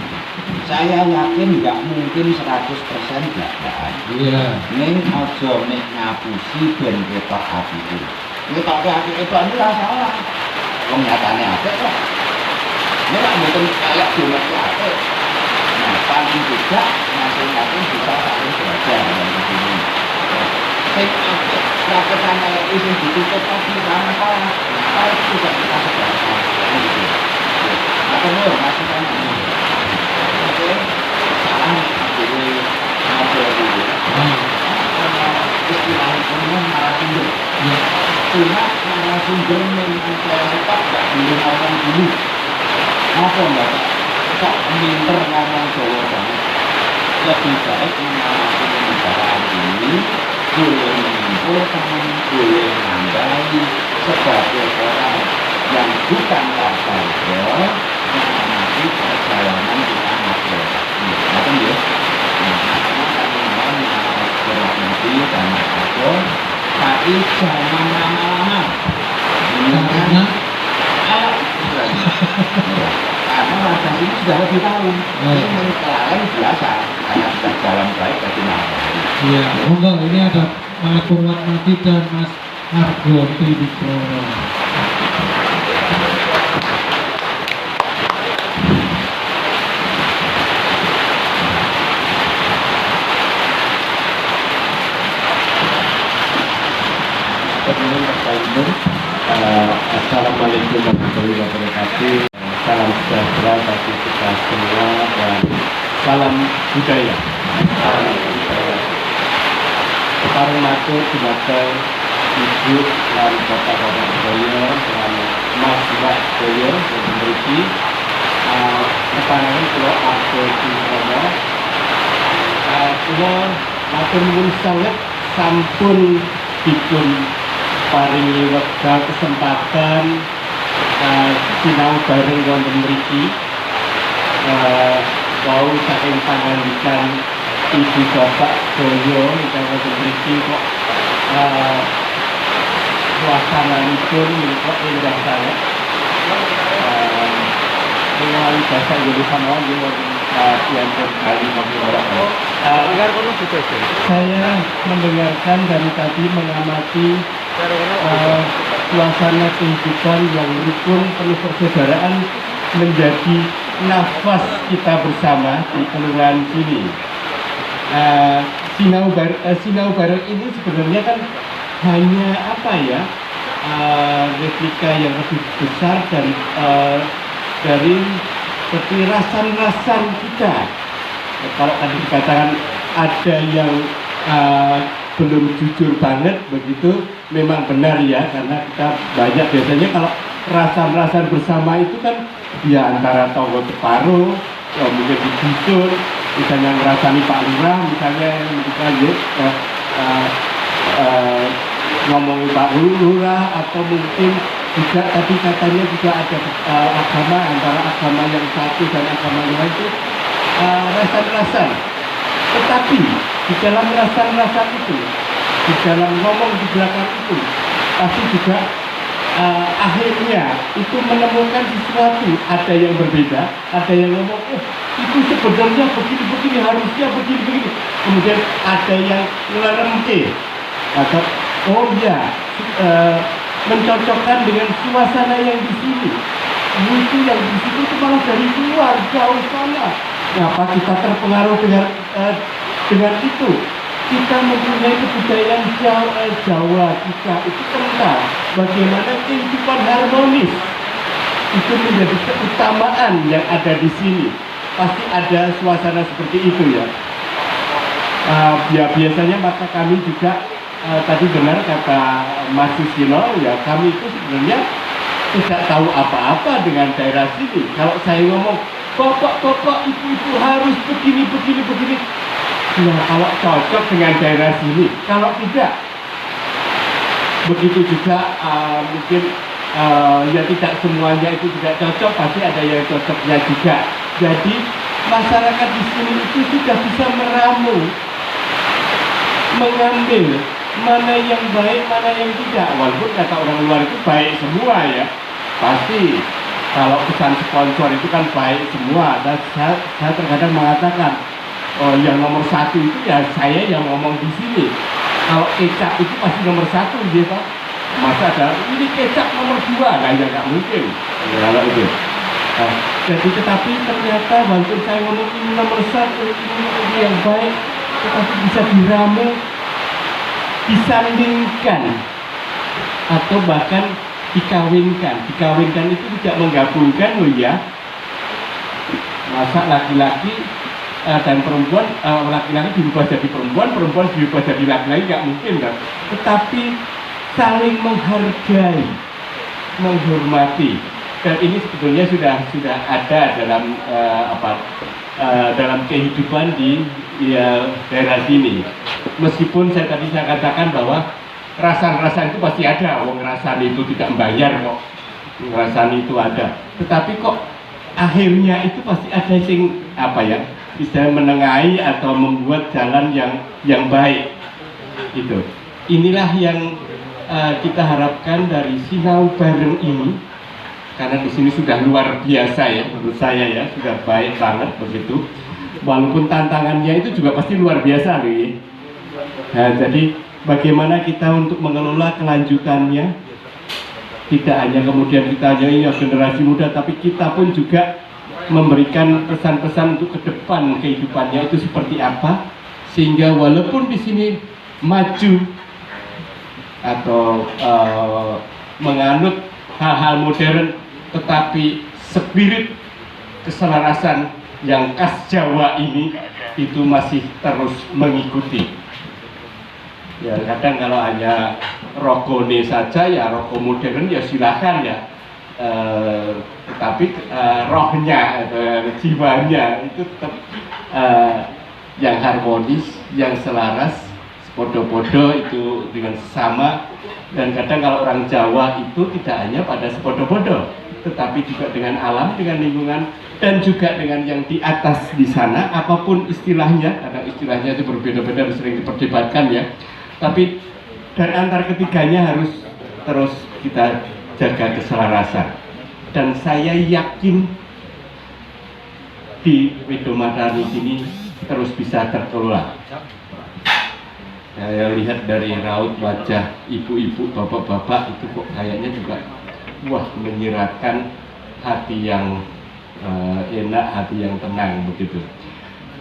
A: Saya yakin nggak mungkin 100% belak-belakan.
D: Iya.
A: Ning aja nek ngapusi ben ketok apike. Ngetoke apike itu ora salah. Wong nyatane apik kok. Nek mboten kayak cuma apik. Nah, paling tidak masing-masing bisa saling belajar dan begini. Sing apik raketan kayak ini ditutup tapi sama salah. Kalau tidak kita sebarkan. Atau nur masukan ini. Oke, salah ini ngobrol dulu. Istilah umum narasumber. Cuma narasumber yang saya suka nggak dulu ngomong dulu. Apa mbak? Kok minter ngomong Jawa banget?
O: lebih baik mengamati pembicaraan ini, boleh menyimpulkan, boleh menandai sebagai orang yang bukan warga mengamati perjalanan kita ngobrol. Betul ya? Nanti dan aku tapi jangan lama-lama karena rasa ini sudah lebih tahu ini kalian biasa karena sudah jalan baik bagi malam.
P: Iya, monggo ini ada Mas Purwatmati dan Mas Argo Triwigroho.
Q: Assalamualaikum warahmatullahi wabarakatuh. Salam sejahtera bagi kita semua dan salam budaya. Sekarang matur dumateng Ibu dan Bapak-bapak sedaya dan Mas Mbak sedaya yang memiliki kepanjangan kula Argo Triwigroho. Kula matur nuwun sanget sampun dipun paringi wekdal kesempatan sinau bareng wonten mriki wau saking pangandikan Ibu Bapak sedaya ingkang wonten mriki kok suasananipun kok indah sanget melalui bahasa Indonesia mawon nggih wonten piantun kali mengira. Saya mendengarkan dari tadi mengamati suasana kehidupan yang rukun penuh persaudaraan menjadi nafas kita bersama di kelurahan sini. Sinau bareng ini sebenarnya kan hanya apa ya replika yang lebih besar dari seperti rasan-rasan kita. Kalau tadi dikatakan ada yang belum jujur banget begitu, memang benar ya, karena kita banyak biasanya kalau rasan-rasan bersama itu kan ya antara tonggo separuh, mungkin di dusun, misalnya ngerasani Pak Lurah, misalnya ngomongin Pak Lurah, atau mungkin juga tadi katanya juga ada agama, antara agama yang satu dan agama yang lain itu rasan-rasan. Tetapi di dalam rasan-rasan itu, di dalam ngomong di belakang itu, pasti juga akhirnya itu menemukan sesuatu. Ada yang berbeda, ada yang ngomong, itu sebenarnya begini-begini, harusnya begini-begini. Kemudian ada yang ngeleremke, atau mencocokkan dengan suasana yang di sini. Itu yang di situ itu malah dari luar, jauh sana. Kenapa kita terpengaruh dengan itu? Kita mempunyai kebudayaan Jawa kita itu kental bagaimana kehidupan harmonis itu menjadi keutamaan yang ada di sini. Pasti ada suasana seperti itu ya. Biasanya maka kami juga tadi benar kata Mas Susilo ya, kami itu sebenarnya tidak tahu apa-apa dengan daerah sini. Kalau saya ngomong bapak-bapak, ibu-ibu harus begini. Nah, kalau cocok dengan daerah sini, kalau tidak, begitu juga mungkin ya tidak semuanya itu tidak cocok, pasti ada yang cocoknya juga. Jadi masyarakat di sini itu sudah bisa meramu, mengambil mana yang baik, mana yang tidak. Walaupun kata orang luar itu baik semua ya, pasti. Kalau pesan sponsor itu kan baik semua. Dan saya terkadang mengatakan, yang nomor satu itu ya saya yang ngomong di sini. Kalau kecap itu pasti nomor satu, gitu. Masa ada ini kecap nomor 2, nah ya nggak mungkin. Ya, kalau itu. Jadi tetapi ternyata walaupun saya ngomong ini nomor 1, ini yang baik, tetapi bisa diramu, disandingkan, atau bahkan dikawinkan. Dikawinkan itu tidak menggabungkan loh ya. Masa laki-laki dan perempuan, laki-laki dirubah jadi perempuan, perempuan dirubah jadi laki-laki, nggak mungkin kan. Tetapi saling menghargai, menghormati. Dan ini sebetulnya sudah ada dalam dalam kehidupan di daerah sini. Meskipun saya katakan bahwa rasan-rasan itu pasti ada, wong rasan itu tidak membayar kok, rasan itu ada. Tetapi kok akhirnya itu pasti ada yang bisa menengahi atau membuat jalan yang baik. Gitu. Inilah yang kita harapkan dari Sinau Bareng ini, karena di sini sudah luar biasa ya menurut saya ya, sudah baik banget begitu. Walaupun tantangannya itu juga pasti luar biasa loh ya. Nah, jadi bagaimana kita untuk mengelola kelanjutannya, tidak hanya kemudian kita hanya generasi muda, tapi kita pun juga memberikan pesan-pesan untuk ke depan kehidupannya itu seperti apa, sehingga walaupun di sini maju atau menganut hal-hal modern, tetapi spirit keselarasan yang khas Jawa ini itu masih terus mengikuti. Ya kadang kalau hanya rokone saja ya rokok modern ya silakan ya, tetapi rohnya, jiwanya itu tetap yang harmonis, yang selaras, podo-podo itu dengan sesama. Dan kadang kalau orang Jawa itu tidak hanya pada sepodo-podo, tetapi juga dengan alam, dengan lingkungan, dan juga dengan yang di atas di sana, apapun istilahnya, karena istilahnya itu berbeda-beda, sering diperdebatkan ya. Tapi dan antar ketiganya harus terus kita jaga keselarasan. Dan saya yakin di Widomatani sini terus bisa terkelola. Saya lihat dari raut wajah ibu-ibu, bapak-bapak itu kok kayaknya juga wah menyiratkan hati yang enak, hati yang tenang begitu.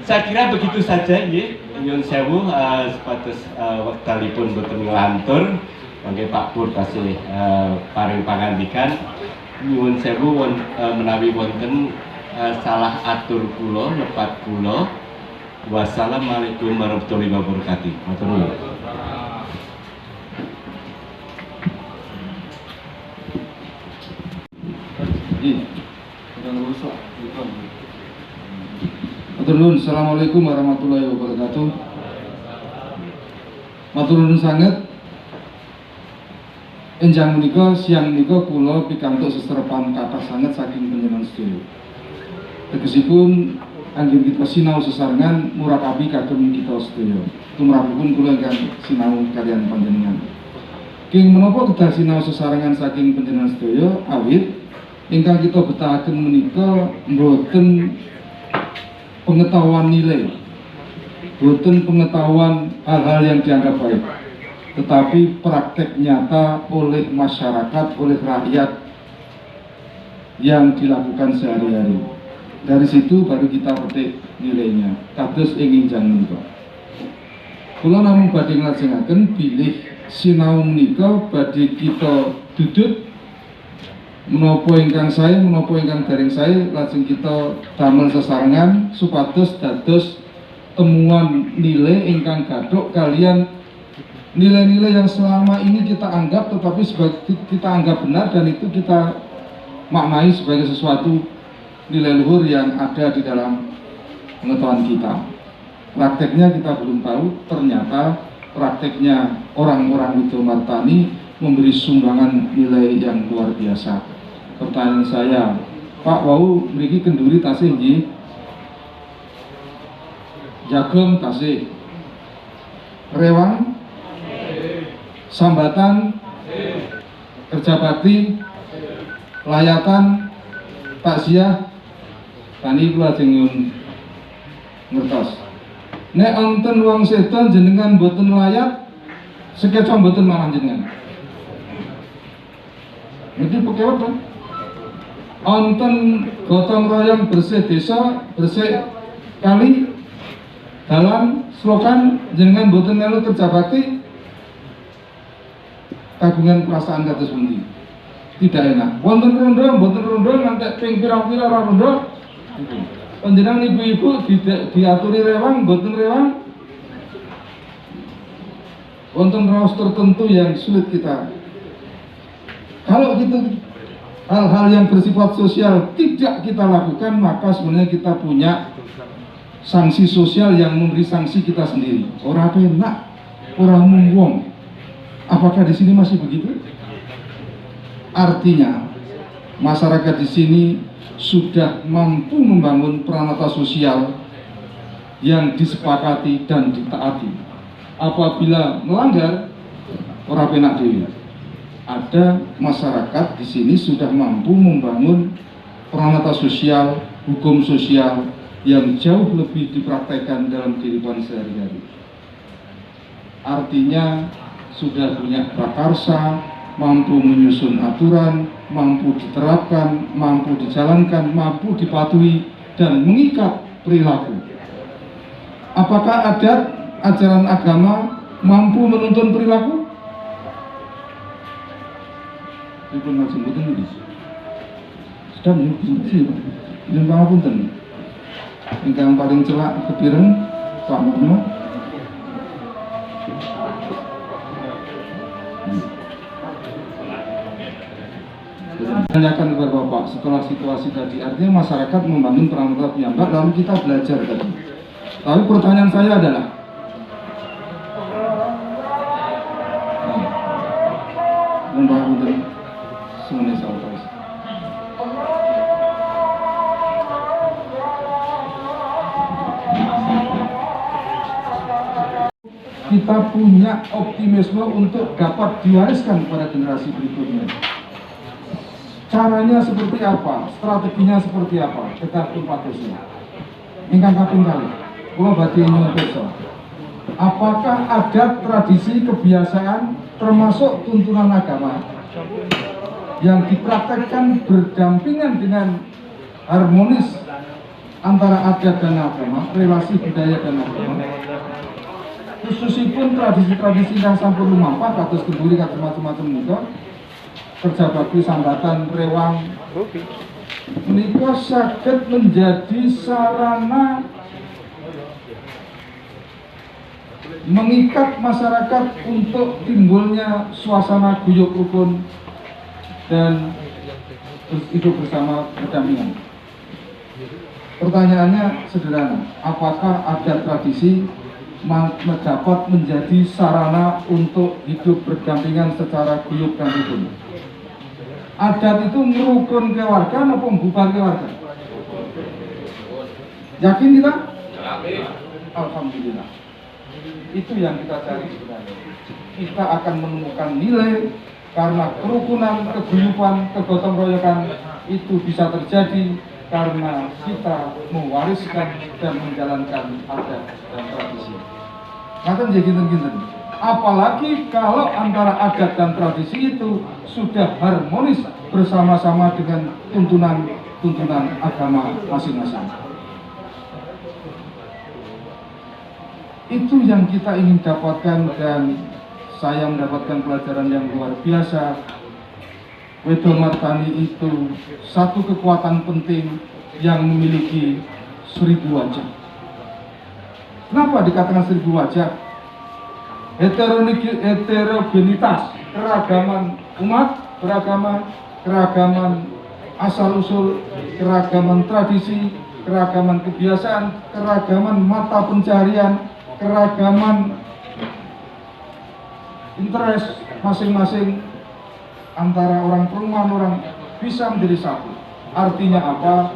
Q: Saya kira begitu saja ya. Nyun sewu sepatus wektalipun boten nglantur mangke Pak Pur tasih paring pangandikan. Nyun sewu menawi wonten salah atur kula, lepat kula. Wassalamualaikum warahmatullahi wabarakatuh. Matur nuwun.
R: Matur nuwun. Assalamualaikum warahmatullahi wabarakatuh. Matur nuwun sanget. Enjang menika siang menika kula pikantuk sesterepan kathah sanget saking panjenengan sedaya. Tegesipun anggen kita sinau sesarengan murakabi kagem kita sedaya. Tumrapipun kula ingkang sinau kaliyan panjenengan. King menapa kedah sinau sesarengan saking panjenengan sedaya awit ingkang kita betahaken menika mboten pengetahuan nilai, mboten pengetahuan hal-hal yang dianggap baik, tetapi praktek nyata oleh masyarakat, oleh rakyat yang dilakukan sehari-hari. Dari situ baru kita petik nilainya. Kados ing enjang menika. Kula namung badhe nglajengaken bilih sinau menika badhe kita dudut menapa ingkang sae, menapa ingkang dereng sae, lajeng kita damel sesarengan supados dados temuan nilai ingkang gadhok kalian nilai-nilai yang selama ini kita anggap tetapi kita anggap benar dan itu kita maknai sebagai sesuatu nilai luhur yang ada di dalam pengetahuan kita. Prakteknya kita belum tahu, ternyata prakteknya orang-orang Widomatani memberi sumbangan nilai yang luar biasa. Pertanyaan saya, Pak wau mriki kenduri tasih nggih? Jagong tasih. Rewang? Sambatan? Kerja bakti? Layatan? Takziah? Tani kula lajeng nyuwun ngertos. Nek wonten wong sedo jenengan boten layat, sekeca boten marang jenengan. Niki pekewet kan? Wonten gotong royong bersih desa, bersih kali, dalan, slogan jenengan boten melu kerja bakti, kagungan perasaan kados pundi? Tidak enak. Wonten rondo, boten rondo, ngantek ping pira-pira ora rondo. Panjenengan ibu-ibu diaturi rewang, boten rewang. Wonten raos tertentu yang sulit kita. Kalau gitu hal-hal yang bersifat sosial tidak kita lakukan, maka sebenarnya kita punya sanksi sosial yang memberi sanksi kita sendiri. Orang enak, orang wong. Apakah di sini masih begitu? Artinya masyarakat di sini sudah mampu membangun peranata sosial yang disepakati dan ditaati. Apabila melanggar, orang penak dewi. Ada masyarakat di sini sudah mampu membangun peranata sosial, hukum sosial yang jauh lebih dipraktekkan dalam kehidupan sehari-hari. Artinya sudah punya prakarsa, mampu menyusun aturan, mampu diterapkan, mampu dijalankan, mampu dipatuhi dan mengikat perilaku. Apakah adat, ajaran agama mampu menuntun perilaku? Itu langsung betul ini. Sedang ini, ini pangapunten. Ingkang paling celak kepireng Pak Mono. Tanyakan kepada Bapak setelah situasi tadi, artinya masyarakat membangun peran piyambak lalu kita belajar tadi. Tapi pertanyaan saya adalah, kita punya optimisme untuk dapat diwariskan kepada generasi berikutnya. Caranya seperti apa, strateginya seperti apa, kita pun patutnya. Ingkang kaping kali, kula badhe nyuwun pirsa. Apakah adat, tradisi, kebiasaan termasuk tuntunan agama yang dipraktekkan berdampingan dengan harmonis antara adat dan agama, relasi budaya dan agama? Khususipun tradisi-tradisi yang sampun lumampah kados kenduri kados macam-macam menika, kerja bakti sambatan rewang menika saged menjadi sarana mengikat masyarakat untuk timbulnya suasana guyub rukun dan hidup bersama berdampingan. Pertanyaannya sederhana, apakah adat tradisi dapat menjadi sarana untuk hidup berdampingan secara guyub dan rukun? Adat itu merukun keluarga maupun bubar keluarga? Yakin kita? Alhamdulillah. Itu yang kita cari sebenarnya. Kita akan menemukan nilai karena kerukunan, keguyuban, kegotong royokan itu bisa terjadi karena kita mewariskan dan menjalankan adat dan tradisi. Ngaten nggih kinten-kinten. Apalagi kalau antara adat dan tradisi itu sudah harmonis bersama-sama dengan tuntunan agama masing-masing. Itu yang kita ingin dapatkan, dan saya mendapatkan pelajaran yang luar biasa. Wedo Martani itu satu kekuatan penting yang memiliki 1000 wajah. Kenapa dikatakan 1000 wajah? Heterogenitas, keragaman umat beragama, keragaman asal-usul, keragaman tradisi, keragaman kebiasaan, keragaman mata pencarian, keragaman interest masing-masing antara orang perumahan, orang bisa menjadi satu. Artinya apa?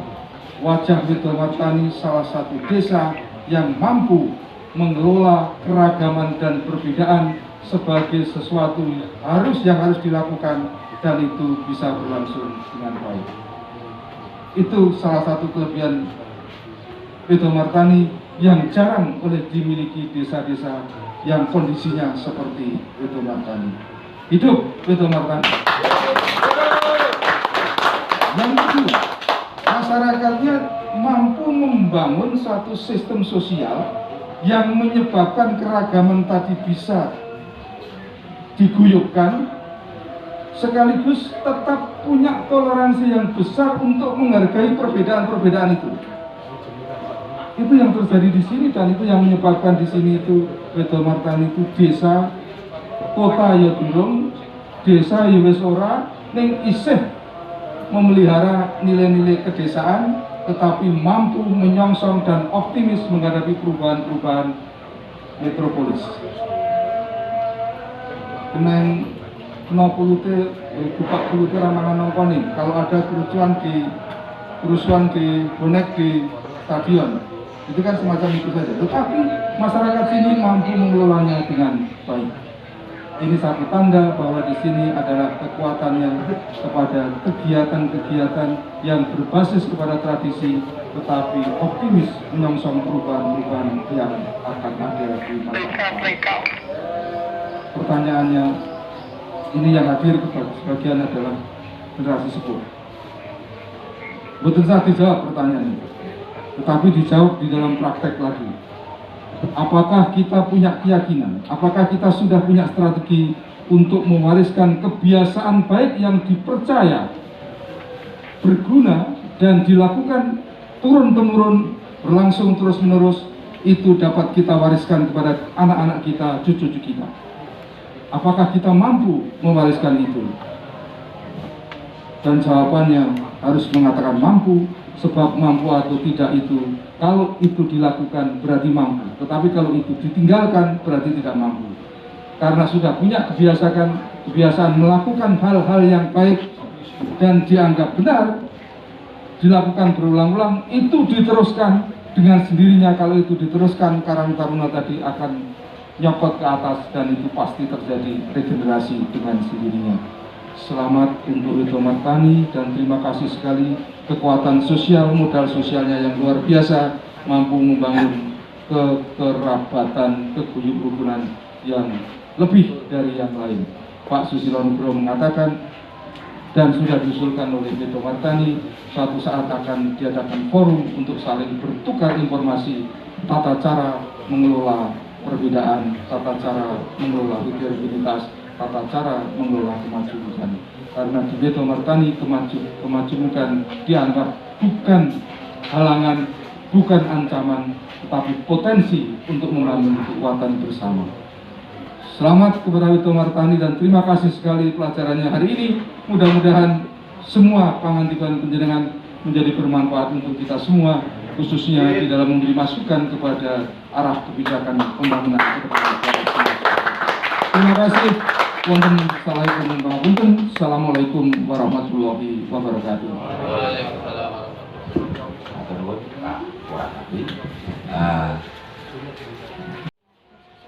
R: Wajah Wedo Martani salah satu desa yang mampu mengelola keragaman dan perbedaan sebagai sesuatu yang harus dilakukan, dan itu bisa berlangsung dengan baik. Itu salah satu kelebihan Wedo Martani yang jarang oleh dimiliki desa-desa yang kondisinya seperti Wedo Martani. Hidup Wedo Martani. Yang kedua, masyarakatnya mampu membangun satu sistem sosial yang menyebabkan keragaman tadi bisa diguyupkan, sekaligus tetap punya toleransi yang besar untuk menghargai perbedaan-perbedaan itu. Itu yang terjadi di sini, dan itu yang menyebabkan di sini itu Wedo Martani itu desa, kota ya durung, desa ya wis ora, ning isih memelihara nilai-nilai kedesaan, tetapi mampu menyongsong dan optimis menghadapi perubahan-perubahan metropolis. Kenang penopulute, buka pulute ramangan nongkoni. Kalau ada kerusuhan di bonek di stadion, itu kan semacam itu saja. Tetapi masyarakat sini mampu mengelolanya dengan baik. Ini satu tanda bahwa di sini adalah kekuatannya kepada kegiatan-kegiatan yang berbasis kepada tradisi, tetapi optimis menyongsong perubahan-perubahan yang akan ada di masyarakat. Pertanyaannya, ini yang hadir sebagian adalah generasi sepuh. Betul saja dijawab pertanyaan ini, tetapi dijawab di dalam praktek lagi. Apakah kita punya keyakinan? Apakah kita sudah punya strategi untuk mewariskan kebiasaan baik yang dipercaya, berguna, dan dilakukan turun-temurun, berlangsung terus-menerus, itu dapat kita wariskan kepada anak-anak kita, cucu-cucu kita? Apakah kita mampu mewariskan itu? Dan jawabannya harus mengatakan mampu, sebab mampu atau tidak itu, kalau itu dilakukan berarti mampu, tetapi kalau itu ditinggalkan berarti tidak mampu. Karena sudah punya kebiasaan melakukan hal-hal yang baik dan dianggap benar, dilakukan berulang-ulang, itu diteruskan dengan sendirinya. Kalau itu diteruskan, Karang Taruna tadi akan nyokot ke atas dan itu pasti terjadi regenerasi dengan sendirinya. Selamat untuk Widodo Martani dan terima kasih sekali. Kekuatan sosial, modal sosialnya yang luar biasa, mampu membangun kekerabatan, keguyup rukunan yang lebih dari yang lain. Pak Susilo Nugroho mengatakan dan sudah diusulkan oleh Widodo Martani, suatu saat akan diadakan forum untuk saling bertukar informasi, tata cara mengelola perbedaan, tata cara mengelola heterogenitas, tata cara mengelola kemajemukan. Karena di Widodo Martani kemajemukan dianggap bukan halangan, bukan ancaman, tetapi potensi untuk membangun kekuatan bersama. Selamat kepada Widodo Martani dan terima kasih sekali pelajarannya hari ini. Mudah-mudahan semua pangantikan penjenengan menjadi bermanfaat untuk kita semua, khususnya di dalam memberi masukan kepada arah kebijakan pembangunan ke depan. Terima kasih. Assalamualaikum warahmatullahi wabarakatuh.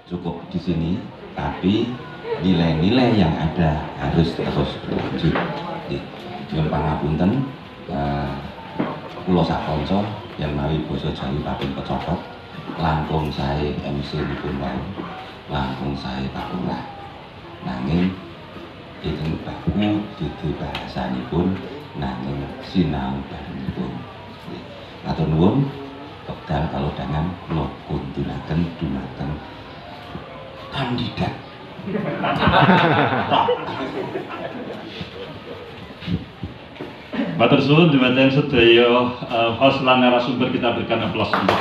A: Cukup di sini, tapi nilai-nilai yang ada harus terus berlanjut. Nyuwun pangapunten, kula sak kanca yang mawi basa Jawi Pating Kecokot, langkung sae MC dipun wau, langkung sae Pak Lurah. Nanging ingkang baku dudu bahasanipun, nanging sinau bahanipun. Matur nuwun, wekdal kalodhangan kula kuntunaken dumateng kandidat.
K: Matur suwun dumateng sedaya host lan narasumber, kita berikan aplaus untuk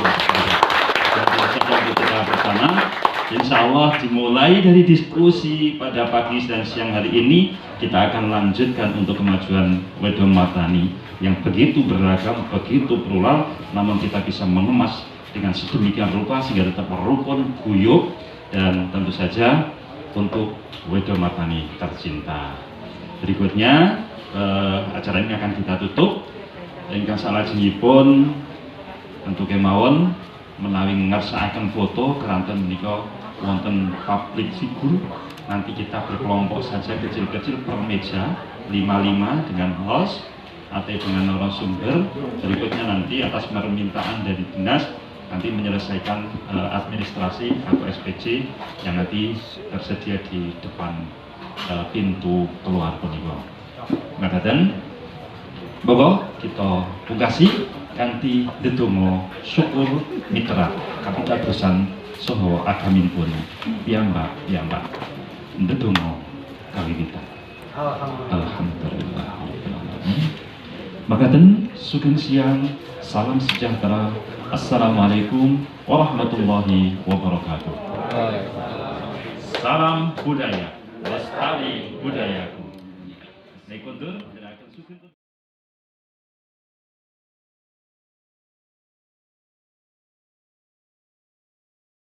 K: kita bersama. Insya Allah dimulai dari diskusi pada pagi dan siang hari ini, kita akan lanjutkan untuk kemajuan Widodo Martani yang begitu beragam, begitu plural, namun kita bisa mengemas dengan sedemikian rupa sehingga tetap rukun, guyup, dan tentu saja untuk Widodo Martani tercinta. Berikutnya acara ini akan kita tutup. Ingkang salajengipun tentu kemawon menawi ngersakaken foto keranten menika wonten public figure, nanti kita berkelompok saja kecil-kecil per meja 5-5 dengan host atau dengan narasumber. Berikutnya nanti atas permintaan dari dinas nanti menyelesaikan administrasi atau SPC yang nanti tersedia di depan pintu keluar punika. Makaten bogo kita pungkasi kanthi ndedonga syukur mitra kapitadosan saha agaminipun piyambak ndedonga kawiwitan. Alhamdulillah. Makaten sugeng siang, salam sejahtera. Assalamualaikum warahmatullahi wabarakatuh. Salam budaya, lestari budayaku. Naik kuntur.